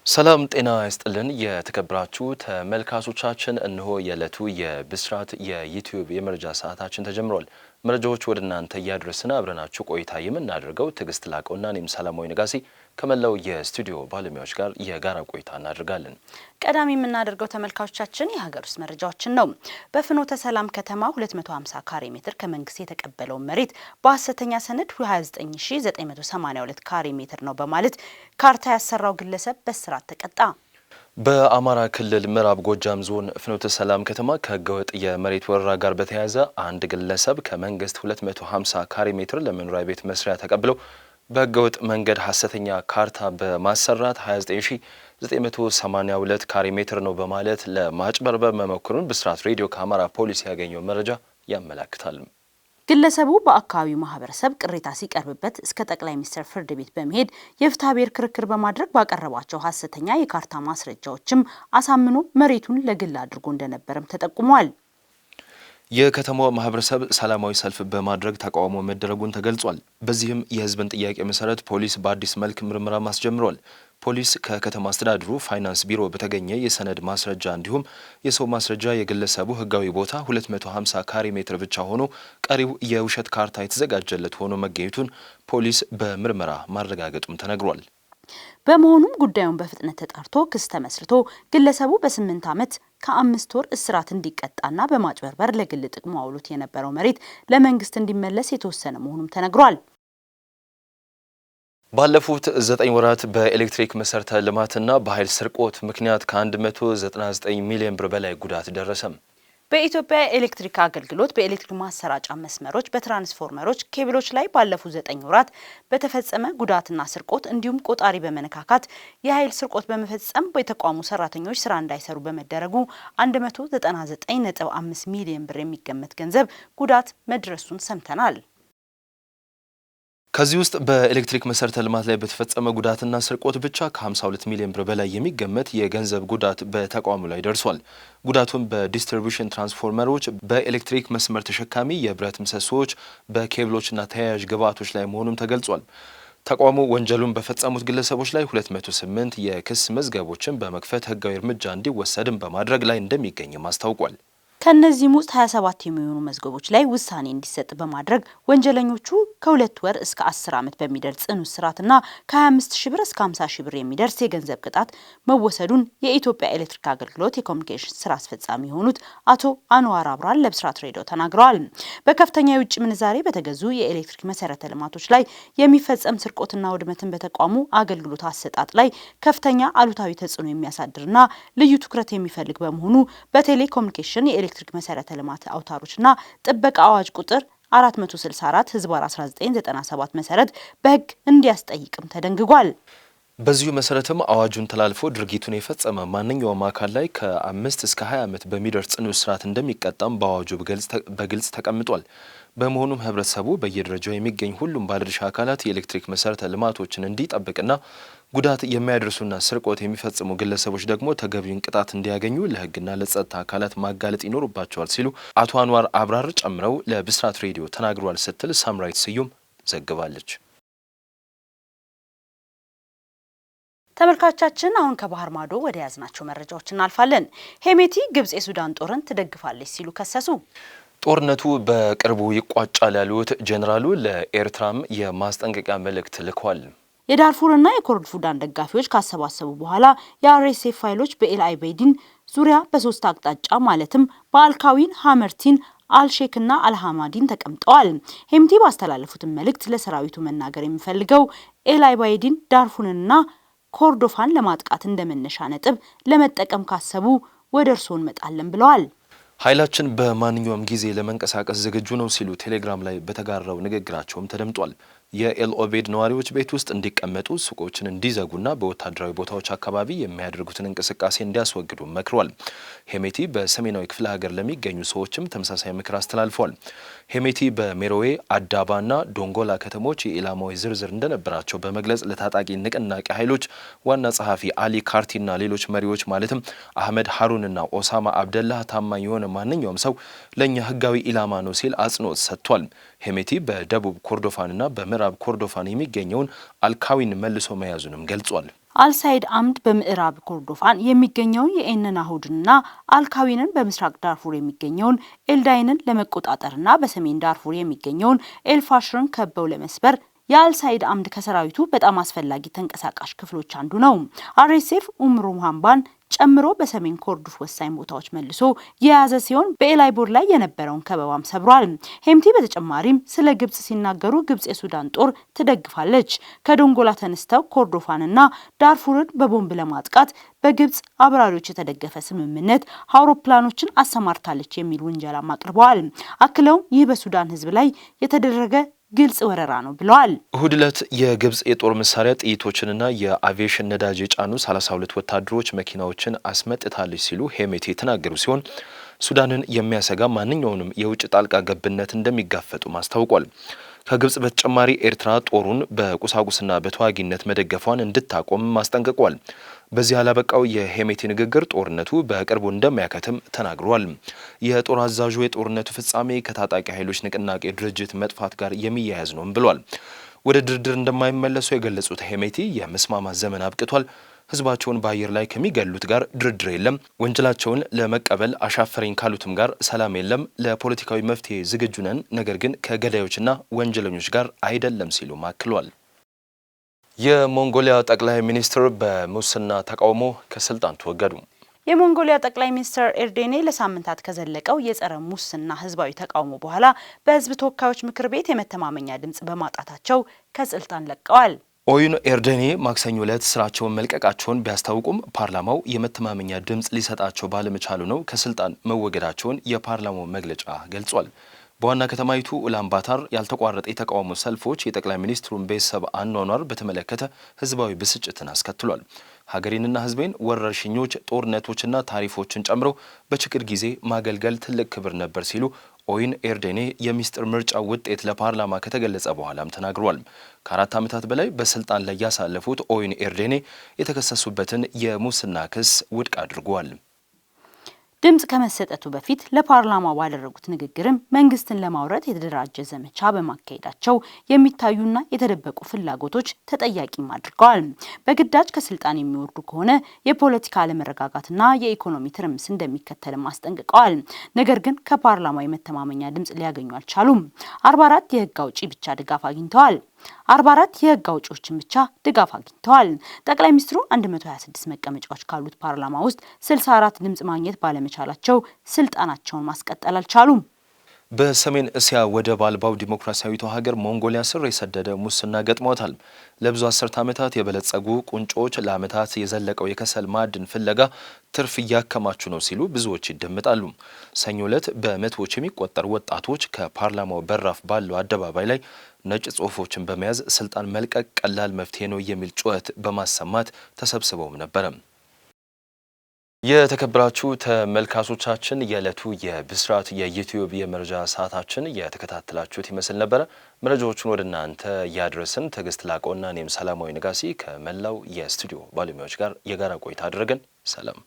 ሰላም ጤና ይስጥልን የተከበራችሁ ተመልካቾቻችን እነሆ የዕለቱ የብስራት የዩቲዩብ የመረጃ ሰዓታችን ተጀምሯል። መረጃዎች ወደ እናንተ እያደረስን አብረናችሁ ቆይታ የምናደርገው ትዕግስት ላቀውና እኔም ሰላማዊ ነጋሲ ከመላው የስቱዲዮ ባለሙያዎች ጋር የጋራ ቆይታ እናደርጋለን። ቀዳሚ የምናደርገው ተመልካቾቻችን የሀገር ውስጥ መረጃዎችን ነው። በፍኖተ ሰላም ከተማ 250 ካሬ ሜትር ከመንግስት የተቀበለው መሬት በሐሰተኛ ሰነድ 29982 ካሬ ሜትር ነው በማለት ካርታ ያሰራው ግለሰብ በእስራት ተቀጣ። በአማራ ክልል ምዕራብ ጎጃም ዞን ፍኖተ ሰላም ከተማ ከህገወጥ የመሬት ወረራ ጋር በተያያዘ አንድ ግለሰብ ከመንግስት 250 ካሬ ሜትር ለመኖሪያ ቤት መስሪያ ተቀብለው በህገወጥ መንገድ ሐሰተኛ ካርታ በማሰራት 29982 ካሬ ሜትር ነው በማለት ለማጭበርበር መሞከሩን ብስራት ሬዲዮ ከአማራ ፖሊስ ያገኘው መረጃ ያመለክታል። ግለሰቡ በአካባቢው ማህበረሰብ ቅሬታ ሲቀርብበት እስከ ጠቅላይ ሚኒስትር ፍርድ ቤት በመሄድ የፍትሐብሔር ክርክር በማድረግ ባቀረባቸው ሐሰተኛ የካርታ ማስረጃዎችም አሳምኖ መሬቱን ለግል አድርጎ እንደነበረም ተጠቁሟል። የከተማው ማህበረሰብ ሰላማዊ ሰልፍ በማድረግ ተቃውሞ መደረጉን ተገልጿል። በዚህም የህዝብን ጥያቄ መሰረት ፖሊስ በአዲስ መልክ ምርመራ ማስጀምሯል። ፖሊስ ከከተማ አስተዳደሩ ፋይናንስ ቢሮ በተገኘ የሰነድ ማስረጃ እንዲሁም የሰው ማስረጃ የግለሰቡ ህጋዊ ቦታ 250 ካሬ ሜትር ብቻ ሆኖ ቀሪው የውሸት ካርታ የተዘጋጀለት ሆኖ መገኘቱን ፖሊስ በምርመራ ማረጋገጡም ተነግሯል። በመሆኑም ጉዳዩን በፍጥነት ተጣርቶ ክስ ተመስርቶ ግለሰቡ በ8 ዓመት ከ5 ወር እስራት እንዲቀጣና በማጭበርበር ለግል ጥቅሙ አውሎት የነበረው መሬት ለመንግስት እንዲመለስ የተወሰነ መሆኑም ተነግሯል። ባለፉት 9 ወራት በኤሌክትሪክ መሰረተ ልማትና በኃይል ስርቆት ምክንያት ከ199 ሚሊዮን ብር በላይ ጉዳት ደረሰም። በኢትዮጵያ ኤሌክትሪክ አገልግሎት በኤሌክትሪክ ማሰራጫ መስመሮች፣ በትራንስፎርመሮች፣ ኬብሎች ላይ ባለፉት 9 ወራት በተፈጸመ ጉዳትና ስርቆት እንዲሁም ቆጣሪ በመነካካት የኃይል ስርቆት በመፈጸም የተቋሙ ሰራተኞች ስራ እንዳይሰሩ በመደረጉ 199.5 ሚሊዮን ብር የሚገመት ገንዘብ ጉዳት መድረሱን ሰምተናል። ከዚህ ውስጥ በኤሌክትሪክ መሰረተ ልማት ላይ በተፈጸመ ጉዳትና ስርቆት ብቻ ከ52 ሚሊዮን ብር በላይ የሚገመት የገንዘብ ጉዳት በተቋሙ ላይ ደርሷል። ጉዳቱም በዲስትሪቢዩሽን ትራንስፎርመሮች፣ በኤሌክትሪክ መስመር ተሸካሚ የብረት ምሰሶዎች፣ በኬብሎችና ተያያዥ ግብዓቶች ላይ መሆኑም ተገልጿል። ተቋሙ ወንጀሉን በፈጸሙት ግለሰቦች ላይ 208 የክስ መዝገቦችን በመክፈት ህጋዊ እርምጃ እንዲወሰድም በማድረግ ላይ እንደሚገኝም አስታውቋል። ከነዚህም ውስጥ 27 የሚሆኑ መዝገቦች ላይ ውሳኔ እንዲሰጥ በማድረግ ወንጀለኞቹ ከ2 ወር እስከ 10 ዓመት በሚደርስ ጽኑ እስራትና ከ25 ሺህ ብር እስከ 50 ሺህ ብር የሚደርስ የገንዘብ ቅጣት መወሰዱን የኢትዮጵያ ኤሌክትሪክ አገልግሎት የኮሚኒኬሽን ስራ አስፈጻሚ የሆኑት አቶ አንዋር አብራር ለብስራት ሬዲዮ ተናግረዋል። በከፍተኛ የውጭ ምንዛሬ በተገዙ የኤሌክትሪክ መሰረተ ልማቶች ላይ የሚፈጸም ስርቆትና ውድመትን በተቋሙ አገልግሎት አሰጣጥ ላይ ከፍተኛ አሉታዊ ተጽዕኖ የሚያሳድርና ልዩ ትኩረት የሚፈልግ በመሆኑ በቴሌኮሙኒኬሽን ኤሌክትሪክ መሰረተ ልማት አውታሮችና ጥበቃ አዋጅ ቁጥር 464 ህዝባር 1997 መሰረት በህግ እንዲያስጠይቅም ተደንግጓል። በዚሁ መሰረትም አዋጁን ተላልፎ ድርጊቱን የፈጸመ ማንኛውም አካል ላይ ከ5 እስከ 20 ዓመት በሚደርስ ጽኑ እስራት እንደሚቀጣም በአዋጁ በግልጽ ተቀምጧል። በመሆኑም ህብረተሰቡ በየደረጃው የሚገኝ ሁሉም ባለድርሻ አካላት የኤሌክትሪክ መሰረተ ልማቶችን እንዲጠብቅና ጉዳት የሚያደርሱና ስርቆት የሚፈጽሙ ግለሰቦች ደግሞ ተገቢውን ቅጣት እንዲያገኙ ለህግና ለጸጥታ አካላት ማጋለጥ ይኖርባቸዋል ሲሉ አቶ አንዋር አብራር ጨምረው ለብስራት ሬዲዮ ተናግሯል ስትል ሳምራይት ስዩም ዘግባለች። ተመልካቾቻችን አሁን ከባህር ማዶ ወደ ያዝናቸው መረጃዎች እናልፋለን። ሄሜቲ ግብጽ የሱዳን ጦርን ትደግፋለች ሲሉ ከሰሱ። ጦርነቱ በቅርቡ ይቋጫል ያሉት ጄኔራሉ ለኤርትራም የማስጠንቀቂያ መልእክት ልከዋል። የዳርፉርና የኮርዶፋን ደጋፊዎች ካሰባሰቡ በኋላ የአርኤስኤፍ ፋይሎች በኤል አቤይድን ዙሪያ በ3 አቅጣጫ ማለትም በአልካዊን፣ ሐመርቲን፣ አልሼክና አልሐማዲን ተቀምጠዋል። ሄሜቲ ባስተላለፉት መልእክት ለሰራዊቱ መናገር የሚፈልገው ኤል አቤይድን፣ ዳርፉርንና ኮርዶፋን ለማጥቃት እንደመነሻ ነጥብ ለመጠቀም ካሰቡ ወደ እርስዎ እንመጣለን ብለዋል። ኃይላችን በማንኛውም ጊዜ ለመንቀሳቀስ ዝግጁ ነው ሲሉ ቴሌግራም ላይ በተጋራው ንግግራቸውም ተደምጧል። የኤል ኦቤድ ነዋሪዎች ቤት ውስጥ እንዲቀመጡ፣ ሱቆችን እንዲዘጉና በወታደራዊ ቦታዎች አካባቢ የሚያደርጉትን እንቅስቃሴ እንዲያስወግዱ መክሯል። ሄሜቲ በሰሜናዊ ክፍለ ሀገር ለሚገኙ ሰዎችም ተመሳሳይ ምክር አስተላልፏል። ሄሜቲ በሜሮዌ አዳባና ዶንጎላ ከተሞች የኢላማዊ ዝርዝር እንደነበራቸው በመግለጽ ለታጣቂ ንቅናቄ ኃይሎች ዋና ጸሐፊ አሊ ካርቲና ሌሎች መሪዎች ማለትም አህመድ ሀሩንና ኦሳማ አብደላህ ታማኝ የሆነ ማንኛውም ሰው ለኛ ህጋዊ ኢላማ ነው ሲል አጽንኦት ሰጥቷል። ሄሜቲ በደቡብ ኮርዶፋንና በምዕራብ ኮርዶፋን የሚገኘውን አልካዊን መልሶ መያዙንም ገልጿል። አልሳይድ አምድ በምዕራብ ኮርዶፋን የሚገኘውን የኤንናሁድንና አልካዊንን በምስራቅ ዳርፉር የሚገኘውን ኤልዳይንን ለመቆጣጠርና በሰሜን ዳርፉር የሚገኘውን ኤልፋሽርን ከበው ለመስበር የአልሳይድ አምድ ከሰራዊቱ በጣም አስፈላጊ ተንቀሳቃሽ ክፍሎች አንዱ ነው። አርኤስኤፍ ኡምሩሃምባን ጨምሮ በሰሜን ኮርዶፍ ወሳኝ ቦታዎች መልሶ የያዘ ሲሆን በኤላይቦር ላይ የነበረውን ከበባም ሰብሯል። ሄምቲ በተጨማሪም ስለ ግብጽ ሲናገሩ ግብጽ የሱዳን ጦር ትደግፋለች፣ ከዶንጎላ ተነስተው ኮርዶፋንና ዳርፉርን በቦምብ ለማጥቃት በግብጽ አብራሪዎች የተደገፈ ስምምነት አውሮፕላኖችን አሰማርታለች የሚል ውንጀላም አቅርበዋል። አክለውም ይህ በሱዳን ሕዝብ ላይ የተደረገ ግልጽ ወረራ ነው ብለዋል። እሁድ ዕለት የግብጽ የጦር መሳሪያ ጥይቶችንና የአቪዬሽን ነዳጅ የጫኑ 32 ወታደሮች መኪናዎችን አስመጥታለች ሲሉ ሄሜቲ የተናገሩ ሲሆን ሱዳንን የሚያሰጋ ማንኛውንም የውጭ ጣልቃ ገብነት እንደሚጋፈጡ አስታውቋል። ከግብጽ በተጨማሪ ኤርትራ ጦሩን በቁሳቁስና በተዋጊነት መደገፏን እንድታቆም አስጠንቅቋል። በዚህ ያላበቃው የሄሜቲ ንግግር ጦርነቱ በቅርቡ እንደሚያከትም ተናግሯል። የጦር አዛዡ የጦርነቱ ፍጻሜ ከታጣቂ ኃይሎች ንቅናቄ ድርጅት መጥፋት ጋር የሚያያዝ ነው ብሏል። ወደ ድርድር እንደማይመለሱ የገለጹት ሄሜቲ የመስማማት ዘመን አብቅቷል፣ ህዝባቸውን በአየር ላይ ከሚገሉት ጋር ድርድር የለም፣ ወንጀላቸውን ለመቀበል አሻፈረኝ ካሉትም ጋር ሰላም የለም፣ ለፖለቲካዊ መፍትሄ ዝግጁ ነን፣ ነገር ግን ከገዳዮችና ወንጀለኞች ጋር አይደለም ሲሉ አክሏል። የሞንጎሊያ ጠቅላይ ሚኒስትር በሙስና ተቃውሞ ከስልጣን ተወገዱ። የሞንጎሊያ ጠቅላይ ሚኒስትር ኤርዴኔ ለሳምንታት ከዘለቀው የጸረ ሙስና ህዝባዊ ተቃውሞ በኋላ በህዝብ ተወካዮች ምክር ቤት የመተማመኛ ድምጽ በማጣታቸው ከስልጣን ለቀዋል። ኦዩን ኤርዴኔ ማክሰኞ ዕለት ስራቸውን መልቀቃቸውን ቢያስታውቁም ፓርላማው የመተማመኛ ድምጽ ሊሰጣቸው ባለመቻሉ ነው ከስልጣን መወገዳቸውን የፓርላማው መግለጫ ገልጿል። በዋና ከተማይቱ ኡላንባታር ያልተቋረጠ የተቃውሞ ሰልፎች የጠቅላይ ሚኒስትሩን ቤተሰብ አኗኗር በተመለከተ ህዝባዊ ብስጭትን አስከትሏል። ሀገሬንና ህዝቤን ወረርሽኞች፣ ጦርነቶችና ታሪፎችን ጨምሮ በችግር ጊዜ ማገልገል ትልቅ ክብር ነበር ሲሉ ኦዩን ኤርዴኔ የሚስጥር ምርጫ ውጤት ለፓርላማ ከተገለጸ በኋላም ተናግሯል። ከ4 ዓመታት በላይ በስልጣን ላይ ያሳለፉት ኦዩን ኤርዴኔ የተከሰሱበትን የሙስና ክስ ውድቅ አድርጓል። ድምጽ ከመሰጠቱ በፊት ለፓርላማው ባደረጉት ንግግርም መንግስትን ለማውረድ የተደራጀ ዘመቻ በማካሄዳቸው የሚታዩና የተደበቁ ፍላጎቶች ተጠያቂም አድርገዋል። በግዳጅ ከስልጣን የሚወርዱ ከሆነ የፖለቲካ አለመረጋጋትና የኢኮኖሚ ትርምስ እንደሚከተልም አስጠንቅቀዋል። ነገር ግን ከፓርላማው የመተማመኛ ድምጽ ሊያገኙ አልቻሉም። 44 የህግ አውጪ ብቻ ድጋፍ አግኝተዋል። 44 የህግ አውጪዎችን ብቻ ድጋፍ አግኝተዋል። ጠቅላይ ሚኒስትሩ 126 መቀመጫዎች ካሉት ፓርላማ ውስጥ 64 ድምጽ ማግኘት ባለመቻላቸው ስልጣናቸውን ማስቀጠል አልቻሉም። በሰሜን እስያ ወደብ አልባው ዲሞክራሲያዊቷ ሀገር ሞንጎሊያ ስር የሰደደ ሙስና ገጥሞታል። ለብዙ አስርት ዓመታት የበለጸጉ ቁንጮች ለዓመታት የዘለቀው የከሰል ማዕድን ፍለጋ ትርፍ እያከማቹ ነው ሲሉ ብዙዎች ይደመጣሉ። ሰኞ ዕለት በመቶዎች የሚቆጠሩ ወጣቶች ከፓርላማው በራፍ ባለው አደባባይ ላይ ነጭ ጽሑፎችን በመያዝ ስልጣን መልቀቅ ቀላል መፍትሄ ነው የሚል ጩኸት በማሰማት ተሰብስበውም ነበረ። የተከበራችሁ ተመልካቾቻችን የዕለቱ የብስራት የዩቲዩብ የመረጃ ሰዓታችን የተከታተላችሁት ይመስል ነበረ። መረጃዎቹን ወደ እናንተ ያድረስን ትዕግስት ላቆና እኔም ሰላማዊ ነጋሲ ከመላው የስቱዲዮ ባለሙያዎች ጋር የጋራ ቆይታ አድርገን ሰላም